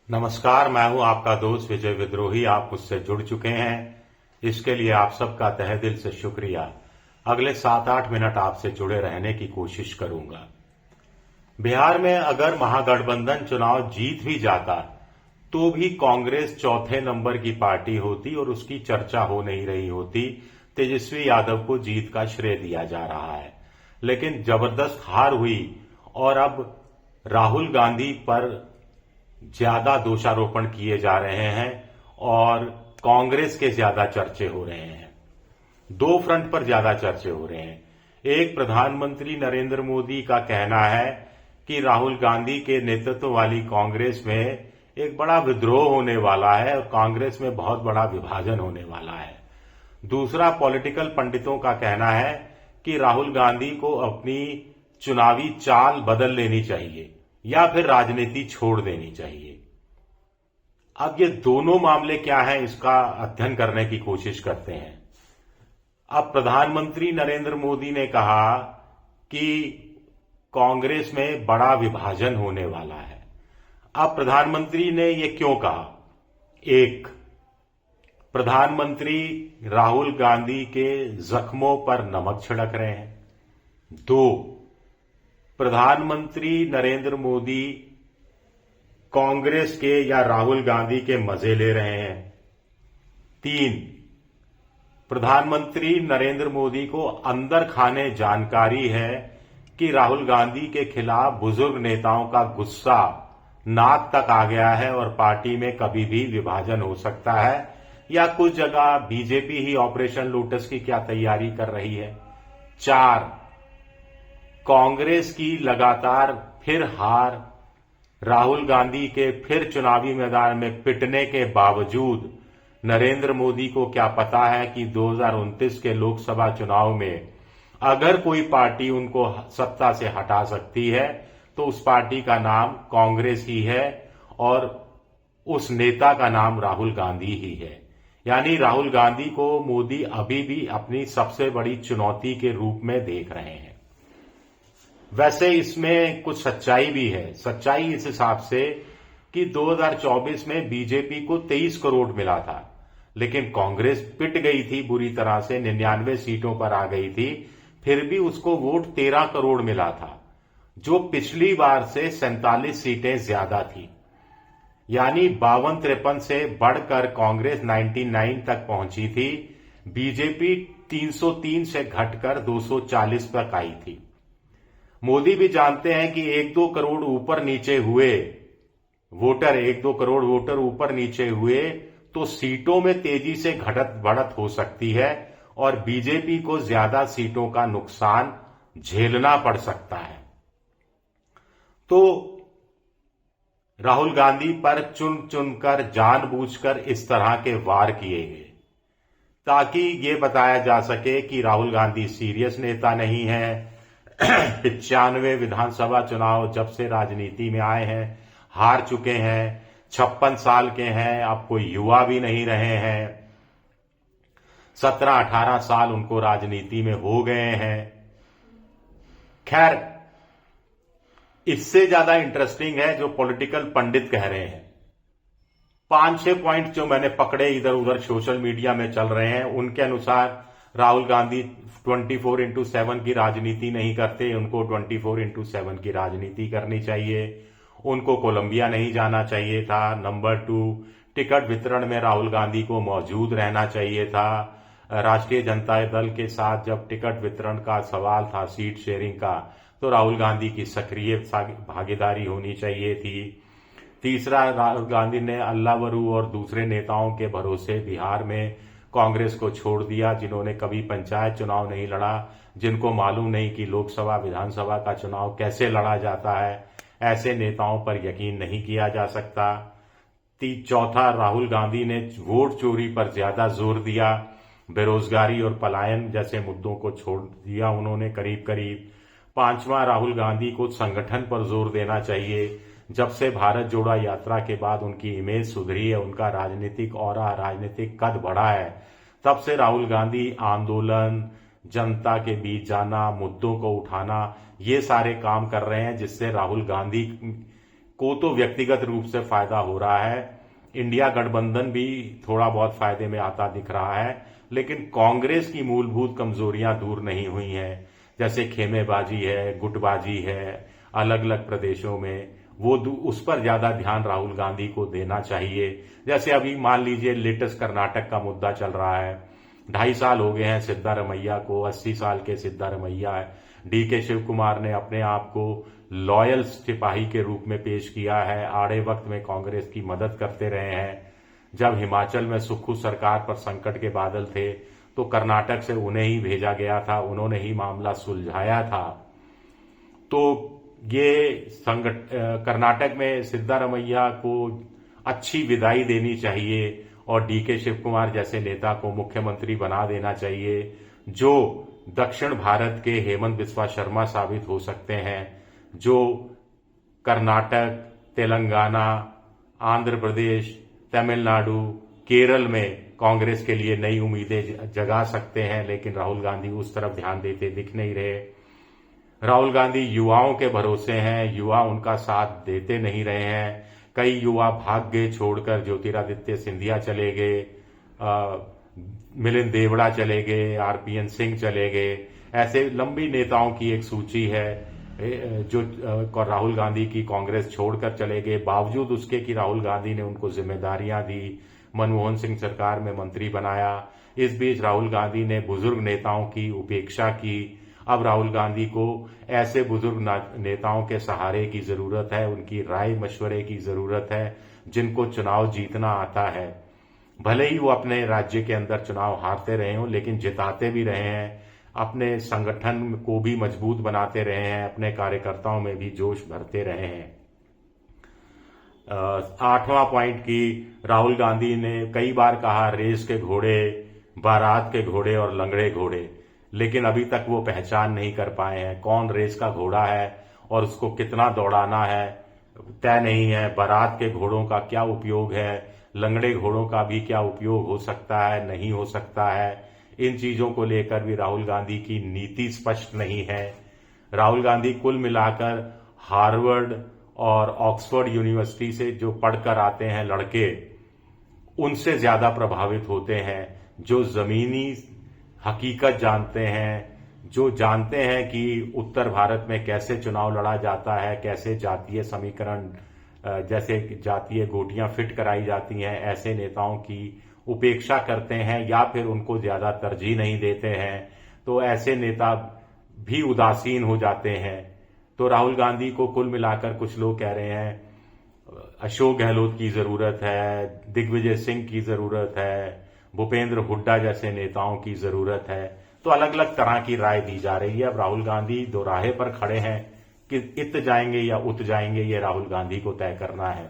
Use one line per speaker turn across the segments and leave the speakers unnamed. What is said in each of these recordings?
नमस्कार, मैं हूं आपका दोस्त विजय विद्रोही। आप मुझसे जुड़ चुके हैं, इसके लिए आप सबका तहे दिल से शुक्रिया। अगले 7-8 मिनट आपसे जुड़े रहने की कोशिश करूंगा। बिहार में अगर महागठबंधन चुनाव जीत भी जाता तो भी कांग्रेस चौथे नंबर की पार्टी होती और उसकी चर्चा हो नहीं रही होती। तेजस्वी यादव को जीत का श्रेय दिया जा रहा है, लेकिन जबरदस्त हार हुई और अब राहुल गांधी पर ज्यादा दोषारोपण किए जा रहे हैं और कांग्रेस के ज्यादा चर्चे हो रहे हैं। दो फ्रंट पर ज्यादा चर्चे हो रहे हैं। एक, प्रधानमंत्री नरेंद्र मोदी का कहना है कि राहुल गांधी के नेतृत्व वाली कांग्रेस में एक बड़ा विद्रोह होने वाला है और कांग्रेस में बहुत बड़ा विभाजन होने वाला है। दूसरा, पॉलिटिकल पंडितों का कहना है कि राहुल गांधी को अपनी चुनावी चाल बदल लेनी चाहिए या फिर राजनीति छोड़ देनी चाहिए। अब ये दोनों मामले क्या हैं, इसका अध्ययन करने की कोशिश करते हैं। अब प्रधानमंत्री नरेंद्र मोदी ने कहा कि कांग्रेस में बड़ा विभाजन होने वाला है। अब प्रधानमंत्री ने ये क्यों कहा? एक, प्रधानमंत्री राहुल गांधी के जख्मों पर नमक छिड़क रहे हैं। दो, प्रधानमंत्री नरेंद्र मोदी कांग्रेस के या राहुल गांधी के मजे ले रहे हैं। तीन, प्रधानमंत्री नरेंद्र मोदी को अंदर खाने जानकारी है कि राहुल गांधी के खिलाफ बुजुर्ग नेताओं का गुस्सा नाक तक आ गया है और पार्टी में कभी भी विभाजन हो सकता है या कुछ जगह बीजेपी ही ऑपरेशन लोटस की क्या तैयारी कर रही है। चार, कांग्रेस की लगातार फिर हार, राहुल गांधी के फिर चुनावी मैदान में पिटने के बावजूद नरेंद्र मोदी को क्या पता है कि 2029 के लोकसभा चुनाव में अगर कोई पार्टी उनको सत्ता से हटा सकती है तो उस पार्टी का नाम कांग्रेस ही है और उस नेता का नाम राहुल गांधी ही है। यानी राहुल गांधी को मोदी अभी भी अपनी सबसे बड़ी चुनौती के रूप में देख रहे हैं। वैसे इसमें कुछ सच्चाई भी है। सच्चाई इस हिसाब से कि 2024 में बीजेपी को 23 करोड़ मिला था, लेकिन कांग्रेस पिट गई थी बुरी तरह से, 99 सीटों पर आ गई थी, फिर भी उसको वोट 13 करोड़ मिला था, जो पिछली बार से 47 सीटें ज्यादा थी। यानी 52-53 से बढ़कर कांग्रेस 99 तक पहुंची थी। बीजेपी 303 से घटकर 240 तक आई थी। मोदी भी जानते हैं कि 1-2 करोड़ ऊपर नीचे हुए वोटर, 1-2 करोड़ वोटर ऊपर नीचे हुए तो सीटों में तेजी से घटत बढ़त हो सकती है और बीजेपी को ज्यादा सीटों का नुकसान झेलना पड़ सकता है। तो राहुल गांधी पर चुन चुनकर जानबूझकर इस तरह के वार किए गए ताकि ये बताया जा सके कि राहुल गांधी सीरियस नेता नहीं है। 95 विधानसभा चुनाव जब से राजनीति में आए हैं हार चुके हैं, 56 साल के हैं, अब कोई युवा भी नहीं रहे हैं, 17-18 साल उनको राजनीति में हो गए हैं। खैर, इससे ज्यादा इंटरेस्टिंग है जो पॉलिटिकल पंडित कह रहे हैं। 5-6 पॉइंट जो मैंने पकड़े इधर उधर सोशल मीडिया में चल रहे हैं, उनके अनुसार राहुल गांधी 24/7 की राजनीति नहीं करते, उनको 24/7 की राजनीति करनी चाहिए। उनको कोलंबिया नहीं जाना चाहिए था। नंबर 2, टिकट वितरण में राहुल गांधी को मौजूद रहना चाहिए था। राष्ट्रीय जनता दल के साथ जब टिकट वितरण का सवाल था, सीट शेयरिंग का, तो राहुल गांधी की सक्रिय भागीदारी होनी चाहिए थी। तीसरा, राहुल गांधी ने अल्लावरू और दूसरे नेताओं के भरोसे बिहार में कांग्रेस को छोड़ दिया, जिन्होंने कभी पंचायत चुनाव नहीं लड़ा, जिनको मालूम नहीं कि लोकसभा विधानसभा का चुनाव कैसे लड़ा जाता है। ऐसे नेताओं पर यकीन नहीं किया जा सकता। चौथा, राहुल गांधी ने वोट चोरी पर ज्यादा जोर दिया, बेरोजगारी और पलायन जैसे मुद्दों को छोड़ दिया उन्होंने करीब करीब। पांचवा, राहुल गांधी को संगठन पर जोर देना चाहिए। जब से भारत जोड़ा यात्रा के बाद उनकी इमेज सुधरी है, उनका राजनीतिक ऑरा, राजनीतिक कद बढ़ा है, तब से राहुल गांधी आंदोलन, जनता के बीच जाना, मुद्दों को उठाना, ये सारे काम कर रहे हैं, जिससे राहुल गांधी को तो व्यक्तिगत रूप से फायदा हो रहा है, इंडिया गठबंधन भी थोड़ा बहुत फायदे में आता दिख रहा है, लेकिन कांग्रेस की मूलभूत कमजोरियां दूर नहीं हुई हैं, जैसे खेमेबाजी है, गुटबाजी है अलग अलग प्रदेशों में, वो उस पर ज्यादा ध्यान राहुल गांधी को देना चाहिए। जैसे अभी मान लीजिए लेटेस्ट कर्नाटक का मुद्दा चल रहा है, 2.5 साल हो गए हैं सिद्धारमैया को, 80 साल के सिद्धारमैया है। डीके शिव कुमार ने अपने आप को लॉयल सिपाही के रूप में पेश किया है, आड़े वक्त में कांग्रेस की मदद करते रहे हैं। जब हिमाचल में सुक्खू सरकार पर संकट के बादल थे तो कर्नाटक से उन्हें ही भेजा गया था, उन्होंने ही मामला सुलझाया था। तो ये कर्नाटक में सिद्धारमैया को अच्छी विदाई देनी चाहिए और डीके शिव कुमार जैसे नेता को मुख्यमंत्री बना देना चाहिए, जो दक्षिण भारत के हेमंत बिस्वा शर्मा साबित हो सकते हैं, जो कर्नाटक, तेलंगाना, आंध्र प्रदेश, तमिलनाडु, केरल में कांग्रेस के लिए नई उम्मीदें जगा सकते हैं। लेकिन राहुल गांधी उस तरफ ध्यान देते दिख नहीं रहे। राहुल गांधी युवाओं के भरोसे हैं, युवा उनका साथ देते नहीं रहे हैं। कई युवा भाग गए छोड़कर, ज्योतिरादित्य सिंधिया चले गए, मिलिंद देवड़ा चले गए, आरपीएन सिंह चले गए। ऐसे लंबी नेताओं की एक सूची है जो राहुल गांधी की कांग्रेस छोड़कर चले गए, बावजूद उसके कि राहुल गांधी ने उनको जिम्मेदारियां दी, मनमोहन सिंह सरकार में मंत्री बनाया। इस बीच राहुल गांधी ने बुजुर्ग नेताओं की उपेक्षा की। अब राहुल गांधी को ऐसे बुजुर्ग नेताओं के सहारे की जरूरत है, उनकी राय मशवरे की जरूरत है, जिनको चुनाव जीतना आता है। भले ही वो अपने राज्य के अंदर चुनाव हारते रहे हों, लेकिन जिताते भी रहे हैं, अपने संगठन को भी मजबूत बनाते रहे हैं, अपने कार्यकर्ताओं में भी जोश भरते रहे हैं। 8वां पॉइंट की राहुल गांधी ने कई बार कहा रेस के घोड़े, बारात के घोड़े और लंगड़े घोड़े, लेकिन अभी तक वो पहचान नहीं कर पाए हैं कौन रेस का घोड़ा है और उसको कितना दौड़ाना है, तय नहीं है। बारात के घोड़ों का क्या उपयोग है, लंगड़े घोड़ों का भी क्या उपयोग हो सकता है, नहीं हो सकता है। इन चीजों को लेकर भी राहुल गांधी की नीति स्पष्ट नहीं है। राहुल गांधी कुल मिलाकर हार्वर्ड और ऑक्सफोर्ड यूनिवर्सिटी से जो पढ़कर आते हैं लड़के, उनसे ज्यादा प्रभावित होते हैं, जो जमीनी हकीकत जानते हैं, जो जानते हैं कि उत्तर भारत में कैसे चुनाव लड़ा जाता है, कैसे जातीय समीकरण जैसे जातीय गोटियां फिट कराई जाती हैं, ऐसे नेताओं की उपेक्षा करते हैं या फिर उनको ज्यादा तरजीह नहीं देते हैं, तो ऐसे नेता भी उदासीन हो जाते हैं। तो राहुल गांधी को कुल मिलाकर कुछ लोग कह रहे हैं अशोक गहलोत की जरूरत है, दिग्विजय सिंह की जरूरत है, भूपेंद्र हुड्डा जैसे नेताओं की जरूरत है। तो अलग अलग तरह की राय दी जा रही है। अब राहुल गांधी दोराहे पर खड़े हैं कि इत जाएंगे या उत जाएंगे, ये राहुल गांधी को तय करना है।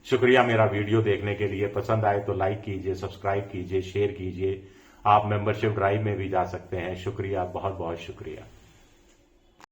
शुक्रिया मेरा वीडियो देखने के लिए। पसंद आए तो लाइक कीजिए, सब्सक्राइब कीजिए, शेयर कीजिए। आप मेंबरशिप ड्राइव में भी जा सकते हैं। शुक्रिया, बहुत बहुत शुक्रिया।